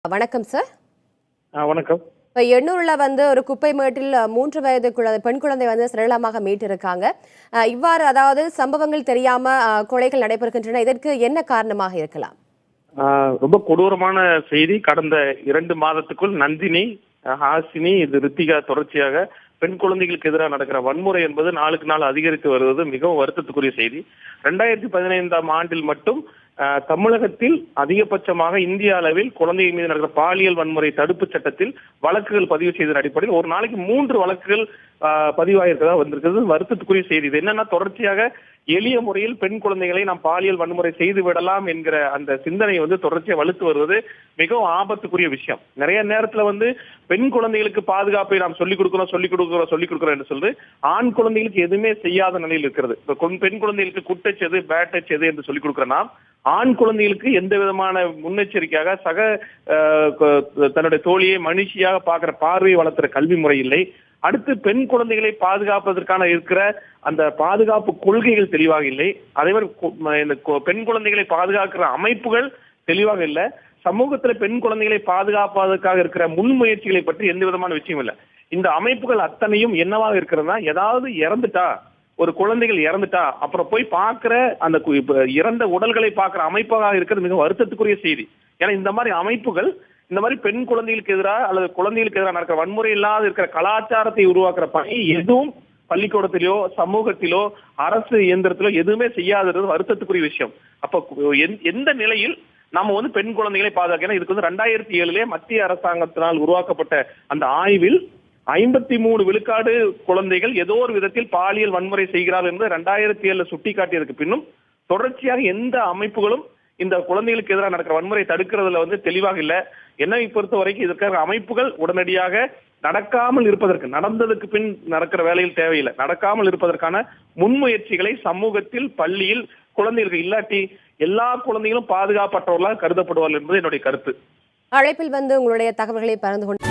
வணக்கம் சார். வணக்கம். இப்போ எண்ணூர்ல ஒரு குப்பை மேட்டில் 3 வயது பெண் குழந்தை சரளமாக மீட்டிருக்காங்க. இவ்வாறு அதாவது சம்பவங்கள் தெரியாம கொலைகள் நடைபெறுகின்றன. இதற்கு என்ன காரணமாக இருக்கலாம்? ரொம்ப கொடூரமான செய்தி. கடந்த 2 மாதத்துக்குள் நந்தினி, ஹாசினி, ரித்திகா தொடர்ச்சியாக பெண் குழந்தைகளுக்கு எதிராக நடக்கிற வன்முறை என்பது நாளுக்கு நாள் அதிகரித்து வருவது மிகவும் வருத்தத்துக்குரிய செய்தி. 2015ஆம் ஆண்டில் மட்டும் தமிழகத்தில் அதிகபட்சமாக இந்திய அளவில் குழந்தைகள் மீது நடக்கிற பாலியல் வன்முறை தடுப்பு சட்டத்தில் வழக்குகள் பதிவு செய்த அடிப்படையில் ஒரு நாளைக்கு 3 வழக்குகள் பதிவாயிருக்கதா வந்திருக்கிறது. வருத்தத்துக்குரிய செய்தி. இது என்னன்னா, தொடர்ச்சியாக எளிய முறையில் பெண் குழந்தைகளை நாம் பாலியல் வன்முறை செய்து விடலாம் என்கிற அந்த சிந்தனை தொடர்ச்சியாக வலுத்து வருவது மிகவும் ஆபத்துக்குரிய விஷயம். நிறைய நேரத்துல பெண் குழந்தைகளுக்கு பாதுகாப்பை நாம் சொல்லிக் கொடுக்கிறோம் என்று சொல்லி ஆண் குழந்தைகளுக்கு எதுவுமே செய்யாத நிலையில் இருக்கிறது. பெண் குழந்தைகளுக்கு குட்டச்சது, பேட்டச்சது என்று சொல்லிக் கொடுக்கிறோம். ஆண் குழந்தைகளுக்கு எந்த விதமான முன்னெச்சரிக்கையாக தன்னுடைய தோழியை மனுஷியாக பார்க்கிற பார்வையை வளர்த்துற கல்வி முறை இல்லை. அடுத்து பெண் குழந்தைகளை பாதுகாப்பதற்கான இருக்கிற அந்த பாதுகாப்பு கொள்கைகள் தெளிவாக இல்லை. அதே மாதிரி பெண் குழந்தைகளை பாதுகாக்கிற அமைப்புகள் தெளிவாக இல்லை. சமூகத்துல பெண் குழந்தைகளை பாதுகாப்பதற்காக இருக்கிற முன்முயற்சிகளை பற்றி எந்த விதமான விஷயம் இல்லை. இந்த அமைப்புகள் அத்தனையும் என்னவாக இருக்கிறதுனா, ஏதாவது இறந்துட்டா, ஒரு குழந்தைகள் இறந்துட்டா அப்புறம் போய் பார்க்கிற அந்த இறந்த உடல்களை பார்க்கிற அமைப்பாக இருக்கிறது மிக வருத்தத்துக்குரிய செய்தி. ஏன்னா இந்த மாதிரி அமைப்புகள் இந்த மாதிரி பெண் குழந்தைகளுக்கு எதிராக அல்லது குழந்தைகளுக்கு எதிராக நடக்கிற வன்முறை இல்லாத இருக்கிற கலாச்சாரத்தை உருவாக்குற பணி எதுவும் பள்ளிக்கூடத்திலோ சமூகத்திலோ அரசு இயந்திரத்திலோ எதுவுமே செய்யாதது வருத்தத்துக்குரிய விஷயம். அப்ப எந்த நிலையில் நாம பெண் குழந்தைகளை பாதுகாக்க, இதுக்கு 2007 மத்திய அரசாங்கத்தினால் உருவாக்கப்பட்ட அந்த ஆய்வில் 53 விழுக்காடு குழந்தைகள் ஏதோ ஒரு விதத்தில் பாலியல் வன்முறை செய்கிறார்கள் என்று 2007 சுட்டிக்காட்டியதுக்கு பின்னும் தொடர்ச்சியாக எந்த அமைப்புகளும் இந்த குழந்தைகளுக்கு எதிராக நடக்கிற வன்முறை தடுக்கிறதுல தெளிவாக இல்லை. என்னை பொறுத்த வரைக்கும் இதற்கான அமைப்புகள் உடனடியாக நடக்காமல் இருப்பதற்கு, நடந்ததுக்கு பின் நடக்கிற வேலையில் தேவையில்லை, நடக்காமல் இருப்பதற்கான முன்முயற்சிகளை சமூகத்தில் பள்ளியில் குழந்தைகளுக்கு இல்லாட்டி எல்லா குழந்தைகளும் பாதுகாப்பற்றவர்களாக கருதப்படுவார்கள் என்பது என்னுடைய கருத்து. அழைப்பில் உங்களுடைய தகவல்களை பகிர்ந்து கொண்டு